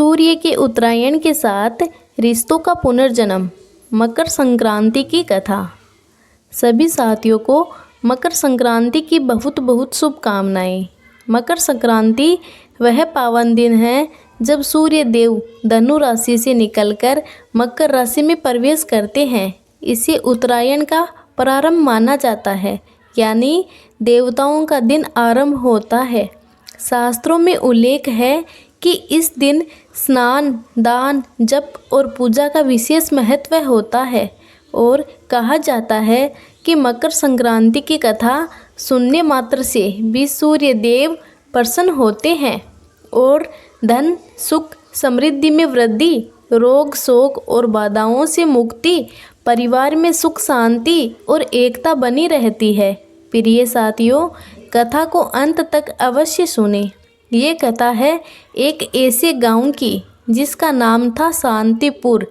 सूर्य के उत्तरायण के साथ रिश्तों का पुनर्जन्म। मकर संक्रांति की कथा। सभी साथियों को मकर संक्रांति की बहुत बहुत शुभकामनाएं। मकर संक्रांति वह पावन दिन है जब सूर्य देव धनु राशि से निकलकर मकर राशि में प्रवेश करते हैं। इसे उत्तरायण का प्रारंभ माना जाता है, यानी देवताओं का दिन आरंभ होता है। शास्त्रों में उल्लेख है कि इस दिन स्नान, दान, जप और पूजा का विशेष महत्व होता है और कहा जाता है कि मकर संक्रांति की कथा सुनने मात्र से भी सूर्य देव प्रसन्न होते हैं और धन, सुख, समृद्धि में वृद्धि, रोग, शोक और बाधाओं से मुक्ति, परिवार में सुख, शांति और एकता बनी रहती है। प्रिय साथियों, कथा को अंत तक अवश्य सुने। ये कथा है एक ऐसे गांव की जिसका नाम था शांतिपुर।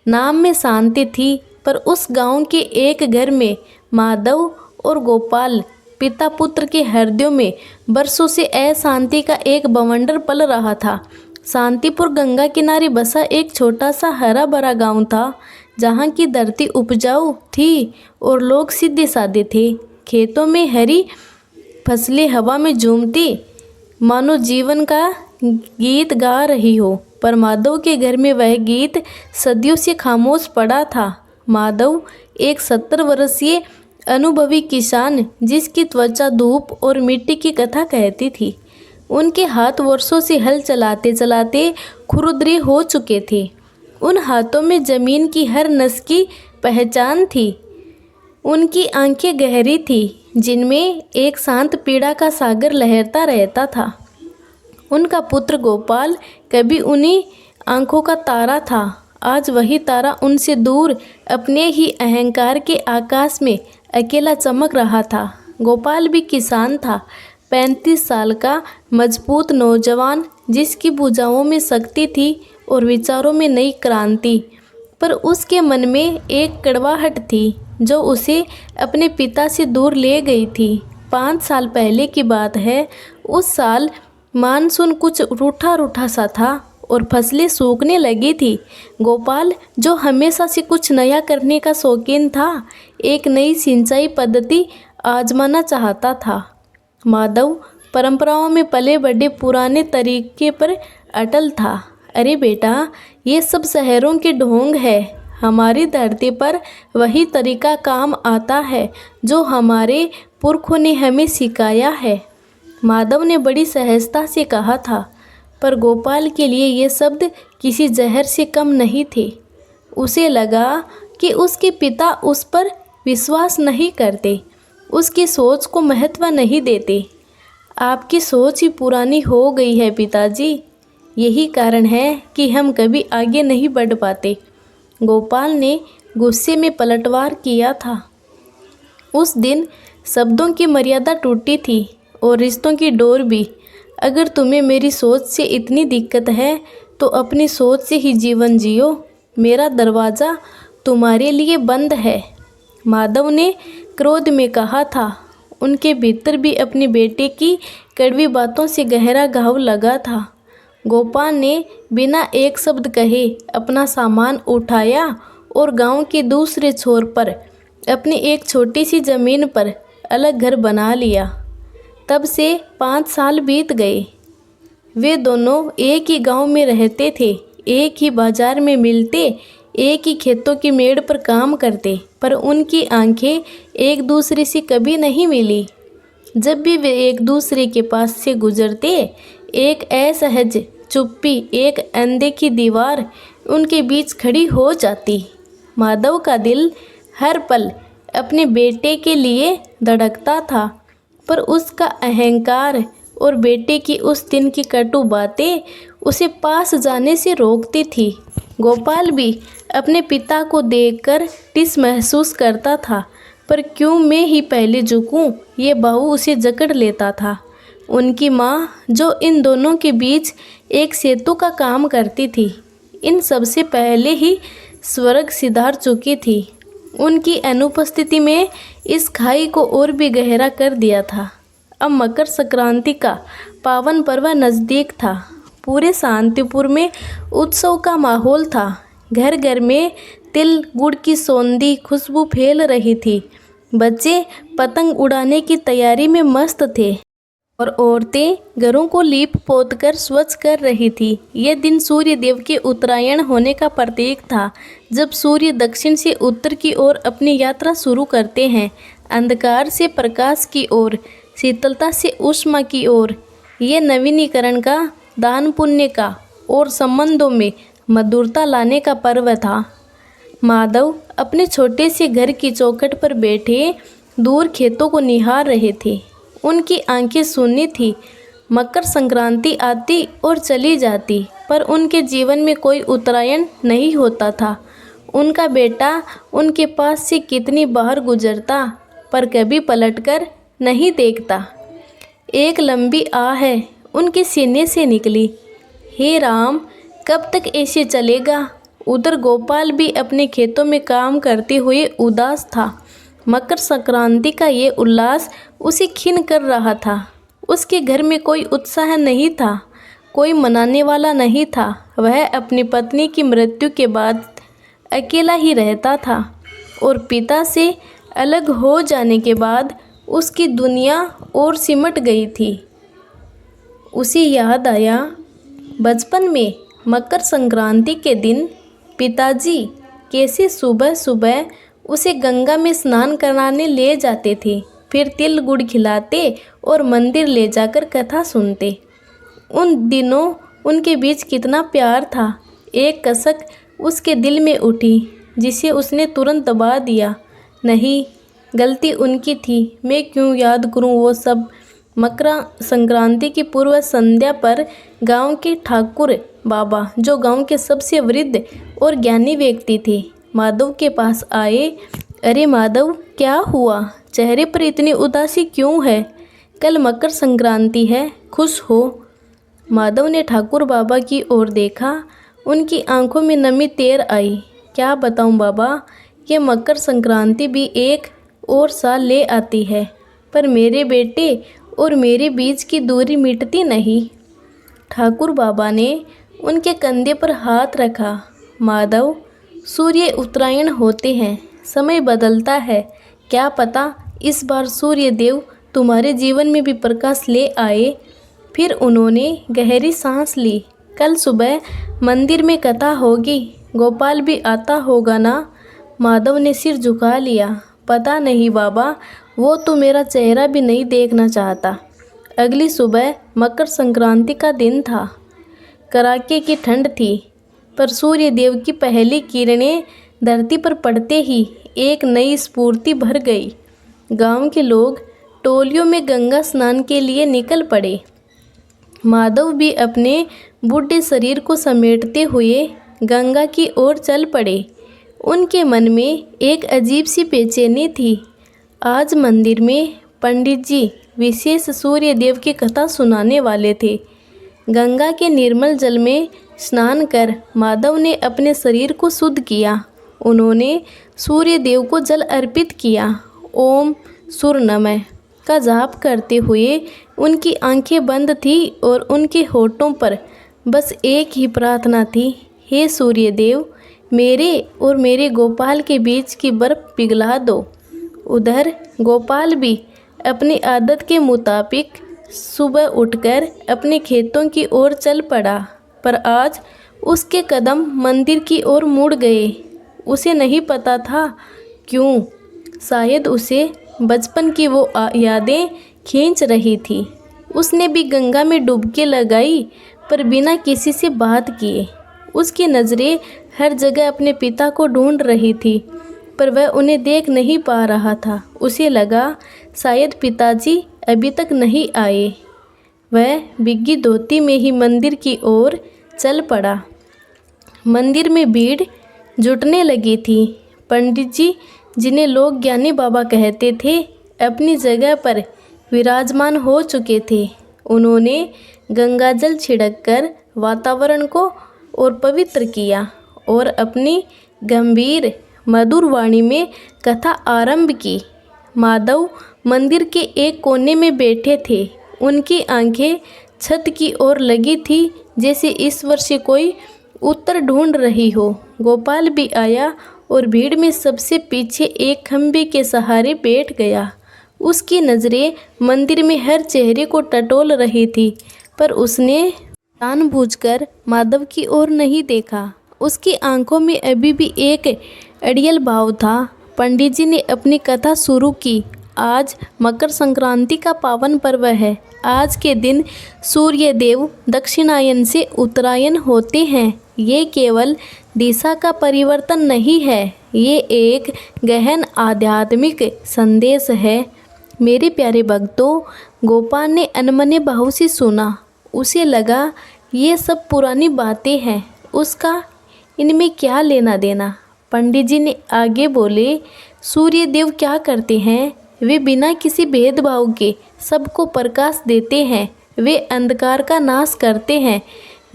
नाम में शांति थी, पर उस गांव के एक घर में माधव और गोपाल पिता पुत्र के हृदयों में बरसों से अशांति का एक बवंडर पल रहा था। शांतिपुर गंगा किनारे बसा एक छोटा सा हरा भरा गांव था, जहां की धरती उपजाऊ थी और लोग सीधे साधे थे। खेतों में हरी फसलें हवा में झूमती मानो जीवन का गीत गा रही हो, पर माधव के घर में वह गीत सदियों से खामोश पड़ा था। माधव एक 70 वर्षीय अनुभवी किसान, जिसकी त्वचा धूप और मिट्टी की कथा कहती थी। उनके हाथ वर्षों से हल चलाते चलाते खुरदरे हो चुके थे। उन हाथों में जमीन की हर नस की पहचान थी। उनकी आंखें गहरी थी, जिनमें एक शांत पीड़ा का सागर लहरता रहता था। उनका पुत्र गोपाल कभी उन्हीं आंखों का तारा था। आज वही तारा उनसे दूर अपने ही अहंकार के आकाश में अकेला चमक रहा था। गोपाल भी किसान था, 35 साल का मजबूत नौजवान, जिसकी भुजाओं में शक्ति थी और विचारों में नई क्रांति। पर उसके मन में एक कड़वाहट थी जो उसे अपने पिता से दूर ले गई थी। 5 साल पहले की बात है। उस साल मानसून कुछ रूठा रूठा सा था और फसलें सूखने लगी थी। गोपाल, जो हमेशा से कुछ नया करने का शौकीन था, एक नई सिंचाई पद्धति आजमाना चाहता था। माधव परंपराओं में पले बढ़े पुराने तरीके पर अटल था। अरे बेटा, ये सब शहरों के ढोंग है। हमारी धरती पर वही तरीका काम आता है जो हमारे पुरखों ने हमें सिखाया है, माधव ने बड़ी सहजता से कहा था। पर गोपाल के लिए ये शब्द किसी जहर से कम नहीं थे। उसे लगा कि उसके पिता उस पर विश्वास नहीं करते, उसकी सोच को महत्व नहीं देते। आपकी सोच ही पुरानी हो गई है पिताजी, यही कारण है कि हम कभी आगे नहीं बढ़ पाते, गोपाल ने गुस्से में पलटवार किया था। उस दिन शब्दों की मर्यादा टूटी थी और रिश्तों की डोर भी। अगर तुम्हें मेरी सोच से इतनी दिक्कत है तो अपनी सोच से ही जीवन जियो। मेरा दरवाज़ा तुम्हारे लिए बंद है, माधव ने क्रोध में कहा था। उनके भीतर भी अपने बेटे की कड़वी बातों से गहरा घाव लगा था। गोपाल ने बिना एक शब्द कहे अपना सामान उठाया और गांव के दूसरे छोर पर अपनी एक छोटी सी ज़मीन पर अलग घर बना लिया। तब से 5 साल बीत गए। वे दोनों एक ही गांव में रहते थे, एक ही बाजार में मिलते, एक ही खेतों की मेड़ पर काम करते, पर उनकी आंखें एक दूसरे से कभी नहीं मिली। जब भी वे एक दूसरे के पास से गुजरते, एक असहज चुप्पी, एक अनदेखी दीवार उनके बीच खड़ी हो जाती। माधव का दिल हर पल अपने बेटे के लिए धड़कता था, पर उसका अहंकार और बेटे की उस दिन की कटु बातें उसे पास जाने से रोकती थी। गोपाल भी अपने पिता को देखकर टिस महसूस करता था, पर क्यों मैं ही पहले झुकूं, ये बहू उसे जकड़ लेता था। उनकी माँ, जो इन दोनों के बीच एक सेतु का काम करती थी, इन सबसे पहले ही स्वर्ग सिधार चुकी थी। उनकी अनुपस्थिति में इस खाई को और भी गहरा कर दिया था। अब मकर संक्रांति का पावन पर्व नज़दीक था। पूरे शांतिपुर में उत्सव का माहौल था। घर घर में तिल गुड़ की सौंधी खुशबू फैल रही थी। बच्चे पतंग उड़ाने की तैयारी में मस्त थे और औरतें घरों को लीप पोत कर स्वच्छ कर रही थी। यह दिन सूर्य देव के उत्तरायण होने का प्रतीक था, जब सूर्य दक्षिण से उत्तर की ओर अपनी यात्रा शुरू करते हैं, अंधकार से प्रकाश की ओर, शीतलता से ऊष्मा की ओर। ये नवीनीकरण का, दान पुण्य का और संबंधों में मधुरता लाने का पर्व था। माधव अपने छोटे से घर की चौखट पर बैठे दूर खेतों को निहार रहे थे। उनकी आंखें सूनी थी। मकर संक्रांति आती और चली जाती, पर उनके जीवन में कोई उत्तरायण नहीं होता था। उनका बेटा उनके पास से कितनी बार गुजरता, पर कभी पलटकर नहीं देखता। एक लंबी आह उनके सीने से निकली। हे राम, कब तक ऐसे चलेगा? उधर गोपाल भी अपने खेतों में काम करते हुए उदास था। मकर संक्रांति का ये उल्लास उसे खीन कर रहा था। उसके घर में कोई उत्साह नहीं था, कोई मनाने वाला नहीं था। वह अपनी पत्नी की मृत्यु के बाद अकेला ही रहता था और पिता से अलग हो जाने के बाद उसकी दुनिया और सिमट गई थी। उसे याद आया बचपन में मकर संक्रांति के दिन पिताजी कैसे सुबह सुबह उसे गंगा में स्नान कराने ले जाते थे, फिर तिल गुड़ खिलाते और मंदिर ले जाकर कथा सुनते। उन दिनों उनके बीच कितना प्यार था। एक कसक उसके दिल में उठी, जिसे उसने तुरंत दबा दिया। नहीं, गलती उनकी थी। मैं क्यों याद करूं वो सब। मकर संक्रांति की पूर्व संध्या पर गांव के ठाकुर बाबा, जो गांव के सबसे वृद्ध और ज्ञानी व्यक्ति थे, माधव के पास आए। अरे माधव, क्या हुआ? चेहरे पर इतनी उदासी क्यों है? कल मकर संक्रांति है, खुश हो। माधव ने ठाकुर बाबा की ओर देखा। उनकी आंखों में नमी तैर आई। क्या बताऊं बाबा, ये मकर संक्रांति भी एक और साल ले आती है, पर मेरे बेटे और मेरे बीच की दूरी मिटती नहीं। ठाकुर बाबा ने उनके कंधे पर हाथ रखा। माधव, सूर्य उत्तरायण होते हैं, समय बदलता है। क्या पता इस बार सूर्य देव तुम्हारे जीवन में भी प्रकाश ले आए। फिर उन्होंने गहरी सांस ली। कल सुबह मंदिर में कथा होगी, गोपाल भी आता होगा ना? माधव ने सिर झुका लिया। पता नहीं बाबा, वो तो मेरा चेहरा भी नहीं देखना चाहता। अगली सुबह मकर संक्रांति का दिन था। कड़ाके की ठंड थी, पर सूर्य देव की पहली किरणें धरती पर पड़ते ही एक नई स्फूर्ति भर गई। गांव के लोग टोलियों में गंगा स्नान के लिए निकल पड़े। माधव भी अपने बूढ़े शरीर को समेटते हुए गंगा की ओर चल पड़े। उनके मन में एक अजीब सी बेचैनी थी। आज मंदिर में पंडित जी विशेष सूर्य देव की कथा सुनाने वाले थे। गंगा के निर्मल जल में स्नान कर माधव ने अपने शरीर को शुद्ध किया। उन्होंने सूर्य देव को जल अर्पित किया। ओम सूर्य नमः का जाप करते हुए उनकी आंखें बंद थी और उनके होठों पर बस एक ही प्रार्थना थी, हे सूर्य देव, मेरे और मेरे गोपाल के बीच की बर्फ पिघला दो। उधर गोपाल भी अपनी आदत के मुताबिक सुबह उठकर अपने खेतों की ओर चल पड़ा, पर आज उसके कदम मंदिर की ओर मुड़ गए। उसे नहीं पता था क्यों। शायद उसे बचपन की वो यादें खींच रही थी। उसने भी गंगा में डुबकी लगाई, पर बिना किसी से बात किए। उसकी नज़रें हर जगह अपने पिता को ढूंढ रही थी, पर वह उन्हें देख नहीं पा रहा था। उसे लगा शायद पिताजी अभी तक नहीं आए। वह भीगी धोती में ही मंदिर की ओर चल पड़ा। मंदिर में भीड़ जुटने लगी थी। पंडित जी, जिन्हें लोग ज्ञानी बाबा कहते थे, अपनी जगह पर विराजमान हो चुके थे। उन्होंने गंगाजल छिड़ककर वातावरण को और पवित्र किया और अपनी गंभीर मधुर वाणी में कथा आरंभ की। माधव मंदिर के एक कोने में बैठे थे। उनकी आंखें छत की ओर लगी थी, जैसे ईश्वर से कोई उत्तर ढूंढ रही हो। गोपाल भी आया और भीड़ में सबसे पीछे एक खंभे के सहारे बैठ गया। उसकी नज़रें मंदिर में हर चेहरे को टटोल रही थी, पर उसने जानबूझकर माधव की ओर नहीं देखा। उसकी आंखों में अभी भी एक अड़ियल भाव था। पंडित जी ने अपनी कथा शुरू की। आज मकर संक्रांति का पावन पर्व है। आज के दिन सूर्य देव दक्षिणायन से उत्तरायण होते हैं। ये केवल दिशा का परिवर्तन नहीं है, ये एक गहन आध्यात्मिक संदेश है। मेरे प्यारे भक्तों, गोपाल ने अनमने भाव से सुना। उसे लगा ये सब पुरानी बातें हैं, उसका इनमें क्या लेना देना। पंडित जी ने आगे बोले, सूर्य देव क्या करते हैं? वे बिना किसी भेदभाव के सबको प्रकाश देते हैं। वे अंधकार का नाश करते हैं,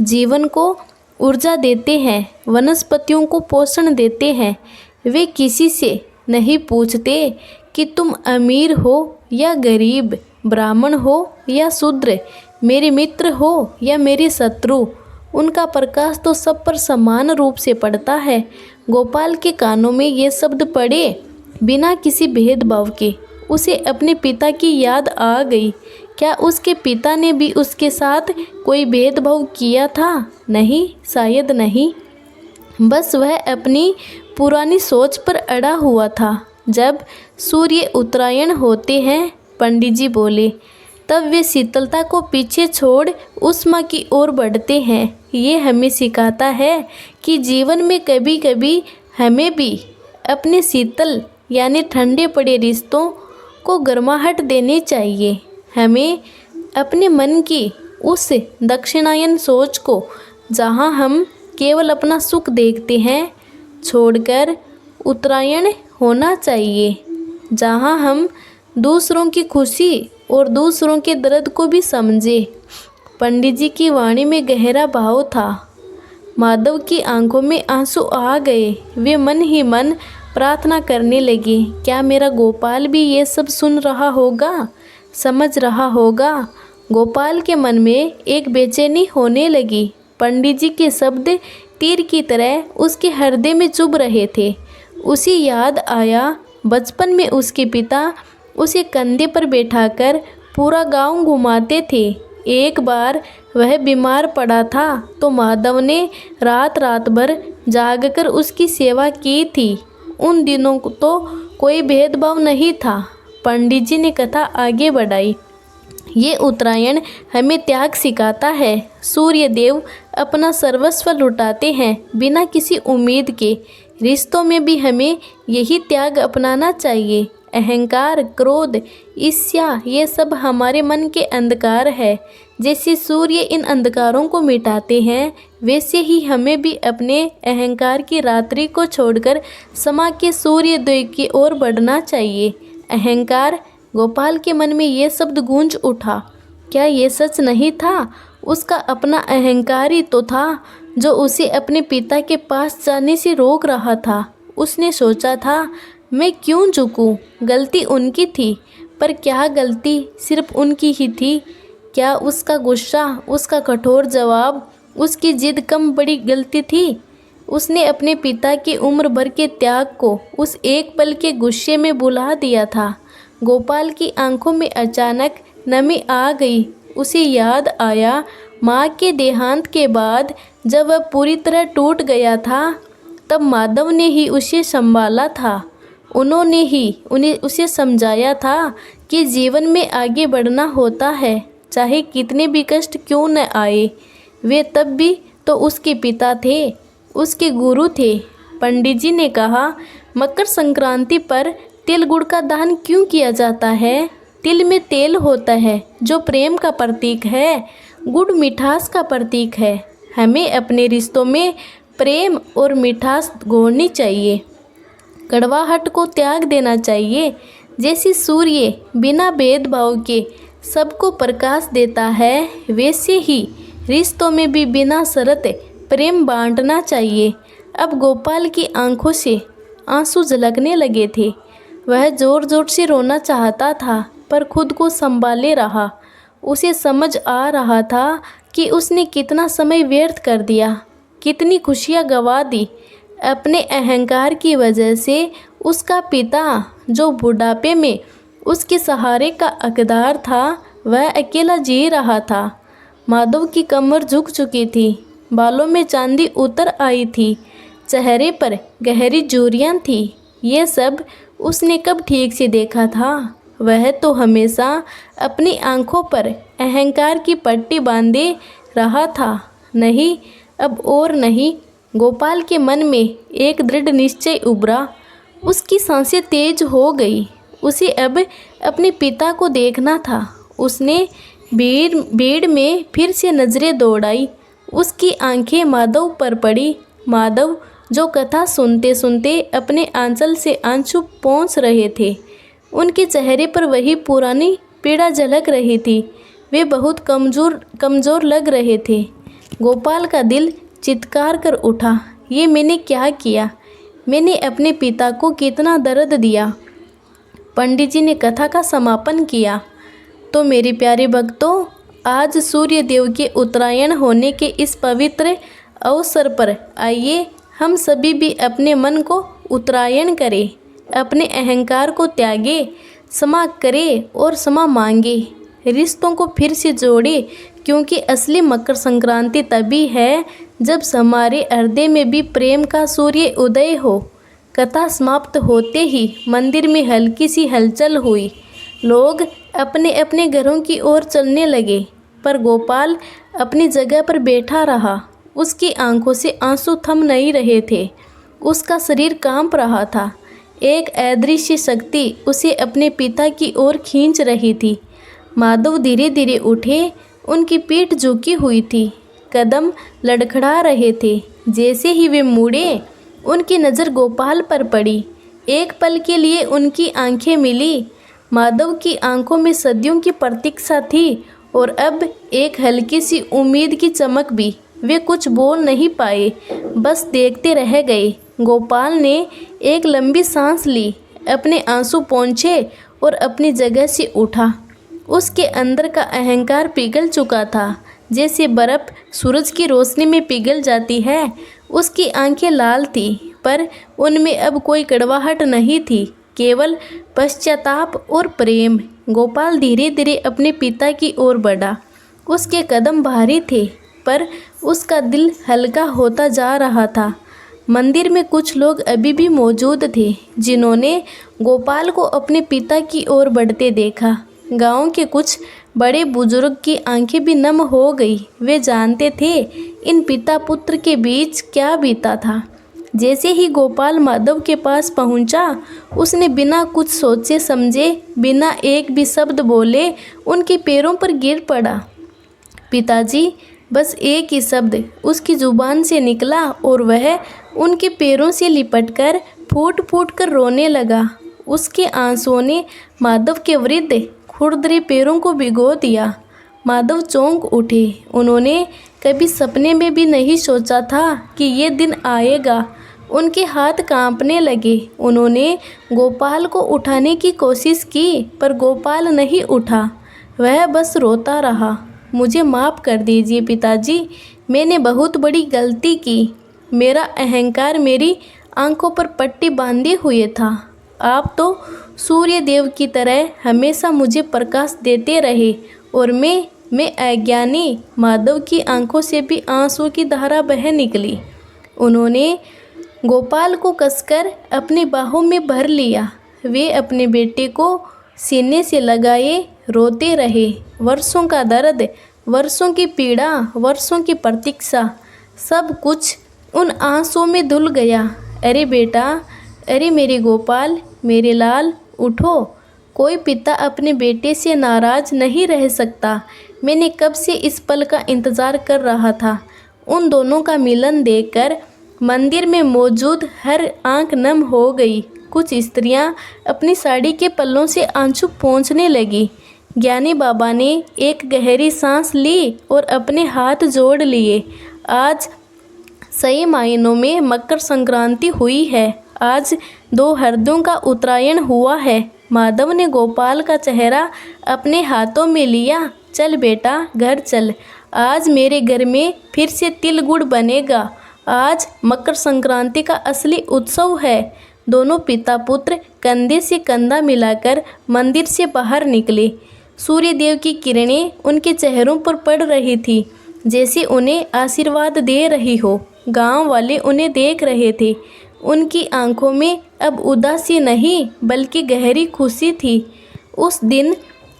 जीवन को ऊर्जा देते हैं, वनस्पतियों को पोषण देते हैं। वे किसी से नहीं पूछते कि तुम अमीर हो या गरीब, ब्राह्मण हो या शूद्र, मेरे मित्र हो या मेरे शत्रु। उनका प्रकाश तो सब पर समान रूप से पड़ता है। गोपाल के कानों में ये शब्द पड़े बिना किसी भेदभाव के उसे अपने पिता की याद आ गई। क्या उसके पिता ने भी उसके साथ कोई भेदभाव किया था? नहीं, शायद नहीं। बस वह अपनी पुरानी सोच पर अड़ा हुआ था। जब सूर्य उत्तरायण होते हैं, पंडित जी बोले, तब वे शीतलता को पीछे छोड़ उष्मा की ओर बढ़ते हैं। ये हमें सिखाता है कि जीवन में कभी कभी हमें भी अपने शीतल यानी ठंडे पड़े रिश्तों को गर्माहट देनी चाहिए। हमें अपने मन की उस दक्षिणायन सोच को, जहाँ हम केवल अपना सुख देखते हैं, छोड़कर उत्तरायण होना चाहिए, जहाँ हम दूसरों की खुशी और दूसरों के दर्द को भी समझे। पंडित जी की वाणी में गहरा भाव था। माधव की आंखों में आंसू आ गए। वे मन ही मन प्रार्थना करने लगे, क्या मेरा गोपाल भी ये सब सुन रहा होगा, समझ रहा होगा? गोपाल के मन में एक बेचैनी होने लगी। पंडित जी के शब्द तीर की तरह उसके हृदय में चुभ रहे थे। उसे याद आया, बचपन में उसके पिता उसे कंधे पर बैठाकर पूरा गांव घुमाते थे। एक बार वह बीमार पड़ा था तो माधव ने रात रात भर जागकर उसकी सेवा की थी। उन दिनों तो कोई भेदभाव नहीं था। पंडित जी ने कथा आगे बढ़ाई। ये उत्तरायण हमें त्याग सिखाता है। सूर्य देव अपना सर्वस्व लुटाते हैं बिना किसी उम्मीद के। रिश्तों में भी हमें यही त्याग अपनाना चाहिए। अहंकार, क्रोध, ईर्ष्या, ये सब हमारे मन के अंधकार है। जैसे सूर्य इन अंधकारों को मिटाते हैं, वैसे ही हमें भी अपने अहंकार की रात्रि को छोड़कर समा के सूर्योदय की ओर बढ़ना चाहिए। अहंकार। गोपाल के मन में ये शब्द गूंज उठा। क्या ये सच नहीं था? उसका अपना अहंकार ही तो था जो उसे अपने पिता के पास जाने से रोक रहा था। उसने सोचा था, मैं क्यों झुकूं? गलती उनकी थी, पर क्या गलती सिर्फ उनकी ही थी? क्या उसका गुस्सा, उसका कठोर जवाब, उसकी जिद कम बड़ी गलती थी? उसने अपने पिता की उम्र भर के त्याग को उस एक पल के गुस्से में भुला दिया था। गोपाल की आंखों में अचानक नमी आ गई। उसे याद आया, माँ के देहांत के बाद जब वह पूरी तरह टूट गया था, तब माधव ने ही उसे संभाला था। उन्होंने ही उसे समझाया था कि जीवन में आगे बढ़ना होता है, चाहे कितने भी कष्ट क्यों न आए। वे तब भी तो उसके पिता थे, उसके गुरु थे। पंडित जी ने कहा, मकर संक्रांति पर तिल गुड़ का दान क्यों किया जाता है? तिल में तेल होता है जो प्रेम का प्रतीक है, गुड़ मिठास का प्रतीक है। हमें अपने रिश्तों में प्रेम और मिठास घोलनी चाहिए, कड़वाहट को त्याग देना चाहिए। जैसे सूर्य बिना भेदभाव के सबको प्रकाश देता है, वैसे ही रिश्तों में भी बिना शर्त प्रेम बांटना चाहिए। अब गोपाल की आंखों से आंसू झलकने लगे थे। वह ज़ोर ज़ोर से रोना चाहता था, पर खुद को संभाले रहा। उसे समझ आ रहा था कि उसने कितना समय व्यर्थ कर दिया, कितनी खुशियाँ गंवा दी। अपने अहंकार की वजह से उसका पिता, जो बुढ़ापे में उसके सहारे का हकदार था, वह अकेला जी रहा था। माधव की कमर झुक चुकी थी, बालों में चांदी उतर आई थी, चेहरे पर गहरी झुर्रियाँ थी। ये सब उसने कब ठीक से देखा था? वह तो हमेशा अपनी आंखों पर अहंकार की पट्टी बांधे रहा था। नहीं, अब और नहीं। गोपाल के मन में एक दृढ़ निश्चय उभरा। उसकी सांसें तेज हो गई। उसे अब अपने पिता को देखना था। उसने भीड़ में फिर से नजरें दौड़ाई। उसकी आंखें माधव पर पड़ी। माधव, जो कथा सुनते सुनते अपने आंचल से आंसू पोंछ रहे थे। उनके चेहरे पर वही पुरानी पीड़ा झलक रही थी। वे बहुत कमज़ोर लग रहे थे। गोपाल का दिल चित्कार कर उठा, ये मैंने क्या किया? मैंने अपने पिता को कितना दर्द दिया। पंडित जी ने कथा का समापन किया। तो मेरे प्यारे भक्तों, आज सूर्य देव के उत्तरायण होने के इस पवित्र अवसर पर आइए हम सभी भी अपने मन को उत्तरायण करें, अपने अहंकार को त्यागे, क्षमा करें और क्षमा मांगे, रिश्तों को फिर से जोड़े, क्योंकि असली मकर संक्रांति तभी है जब हमारे हृदय में भी प्रेम का सूर्य उदय हो। कथा समाप्त होते ही मंदिर में हल्की सी हलचल हुई। लोग अपने अपने घरों की ओर चलने लगे, पर गोपाल अपनी जगह पर बैठा रहा। उसकी आंखों से आंसू थम नहीं रहे थे। उसका शरीर कांप रहा था। एक अदृश्य शक्ति उसे अपने पिता की ओर खींच रही थी। माधव धीरे धीरे उठे। उनकी पीठ झुकी हुई थी, कदम लड़खड़ा रहे थे। जैसे ही वे मुड़े, उनकी नज़र गोपाल पर पड़ी। एक पल के लिए उनकी आंखें मिली। माधव की आंखों में सदियों की प्रतीक्षा थी और अब एक हल्की सी उम्मीद की चमक भी। वे कुछ बोल नहीं पाए, बस देखते रह गए। गोपाल ने एक लंबी सांस ली, अपने आंसू पोंछे और अपनी जगह से उठा। उसके अंदर का अहंकार पिघल चुका था, जैसे बर्फ़ सूरज की रोशनी में पिघल जाती है। उसकी आंखें लाल थीं, पर उनमें अब कोई कड़वाहट नहीं थी, केवल पश्चाताप और प्रेम। गोपाल धीरे धीरे अपने पिता की ओर बढ़ा। उसके कदम भारी थे, पर उसका दिल हल्का होता जा रहा था। मंदिर में कुछ लोग अभी भी मौजूद थे, जिन्होंने गोपाल को अपने पिता की ओर बढ़ते देखा। गांव के कुछ बड़े बुजुर्ग की आंखें भी नम हो गई। वे जानते थे इन पिता पुत्र के बीच क्या बीता था। जैसे ही गोपाल माधव के पास पहुंचा, उसने बिना कुछ सोचे समझे, बिना एक भी शब्द बोले, उनके पैरों पर गिर पड़ा। पिताजी, बस एक ही शब्द उसकी जुबान से निकला और वह उनके पैरों से लिपटकर फूट फूट कर रोने लगा। उसके आंसुओं ने माधव के वृद्ध खुरदरे पैरों को भिगो दिया। माधव चौंक उठे। उन्होंने कभी सपने में भी नहीं सोचा था कि ये दिन आएगा। उनके हाथ कांपने लगे। उन्होंने गोपाल को उठाने की कोशिश की, पर गोपाल नहीं उठा। वह बस रोता रहा। मुझे माफ़ कर दीजिए पिताजी, मैंने बहुत बड़ी गलती की। मेरा अहंकार मेरी आंखों पर पट्टी बांधे हुए था। आप तो सूर्य देव की तरह हमेशा मुझे प्रकाश देते रहे और मैं अज्ञानी। माधव की आंखों से भी आंसू की धारा बह निकली। उन्होंने गोपाल को कसकर अपनी बाहों में भर लिया। वे अपने बेटे को सीने से लगाए रोते रहे। वर्षों का दर्द, वर्षों की पीड़ा, वर्षों की प्रतीक्षा, सब कुछ उन आंसुओं में धुल गया। अरे बेटा, अरे मेरे गोपाल, मेरे लाल, उठो। कोई पिता अपने बेटे से नाराज़ नहीं रह सकता। मैंने कब से इस पल का इंतज़ार कर रहा था। उन दोनों का मिलन देखकर मंदिर में मौजूद हर आंख नम हो गई। कुछ स्त्रियां अपनी साड़ी के पल्लों से आंसू पोंछने लगी। ज्ञानी बाबा ने एक गहरी सांस ली और अपने हाथ जोड़ लिए। आज सही मायनों में मकर संक्रांति हुई है। आज दो हृदयों का उत्तरायण हुआ है। माधव ने गोपाल का चेहरा अपने हाथों में लिया। चल बेटा घर चल, आज मेरे घर में फिर से तिल गुड़ बनेगा। आज मकर संक्रांति का असली उत्सव है। दोनों पिता पुत्र कंधे से कंधा मिलाकर मंदिर से बाहर निकले। सूर्य देव की किरणें उनके चेहरों पर पड़ रही थी, जैसे उन्हें आशीर्वाद दे रही हो। गांव वाले उन्हें देख रहे थे। उनकी आंखों में अब उदासी नहीं बल्कि गहरी खुशी थी। उस दिन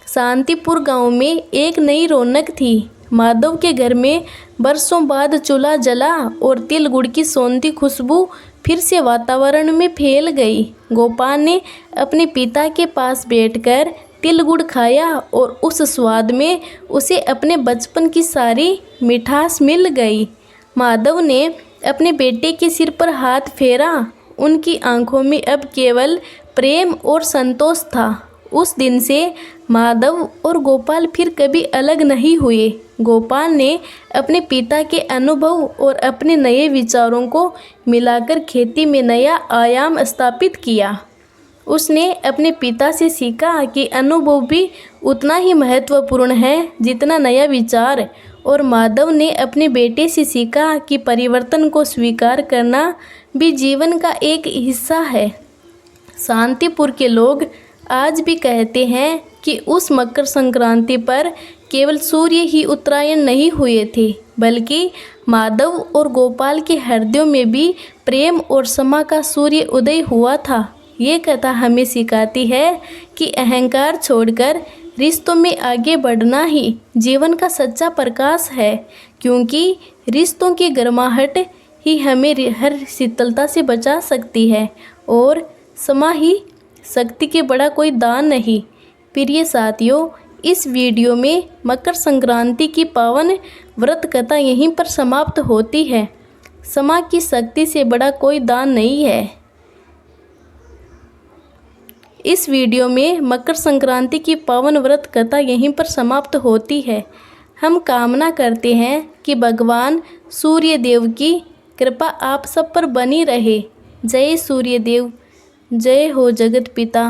शांतिपुर गांव में एक नई रौनक थी। माधव के घर में बरसों बाद चूल्हा जला और तिल गुड़ की सौंधी खुशबू फिर से वातावरण में फैल गई। गोपाल ने अपने पिता के पास बैठकर तिल गुड़ खाया और उस स्वाद में उसे अपने बचपन की सारी मिठास मिल गई। माधव ने अपने बेटे के सिर पर हाथ फेरा। उनकी आंखों में अब केवल प्रेम और संतोष था। उस दिन से माधव और गोपाल फिर कभी अलग नहीं हुए। गोपाल ने अपने पिता के अनुभव और अपने नए विचारों को मिलाकर खेती में नया आयाम स्थापित किया। उसने अपने पिता से सीखा कि अनुभव भी उतना ही महत्वपूर्ण है जितना नया विचार, और माधव ने अपने बेटे से सीखा कि परिवर्तन को स्वीकार करना भी जीवन का एक हिस्सा है। शांतिपुर के लोग आज भी कहते हैं कि उस मकर संक्रांति पर केवल सूर्य ही उत्तरायण नहीं हुए थे, बल्कि माधव और गोपाल के हृदयों में भी प्रेम और क्षमा का सूर्य उदय हुआ था। ये कथा हमें सिखाती है कि अहंकार छोड़कर रिश्तों में आगे बढ़ना ही जीवन का सच्चा प्रकाश है, क्योंकि रिश्तों की गर्माहट ही हमें हर शीतलता से बचा सकती है और क्षमा ही शक्ति के बड़ा कोई दान नहीं। प्रिय साथियों, इस वीडियो में मकर संक्रांति की पावन व्रत कथा यहीं पर समाप्त होती है। क्षमा की शक्ति से बड़ा कोई दान नहीं है। इस वीडियो में मकर संक्रांति की पावन व्रत कथा यहीं पर समाप्त होती है। हम कामना करते हैं कि भगवान सूर्य देव की कृपा आप सब पर बनी रहे। जय सूर्य देव, जय हो जगत पिता।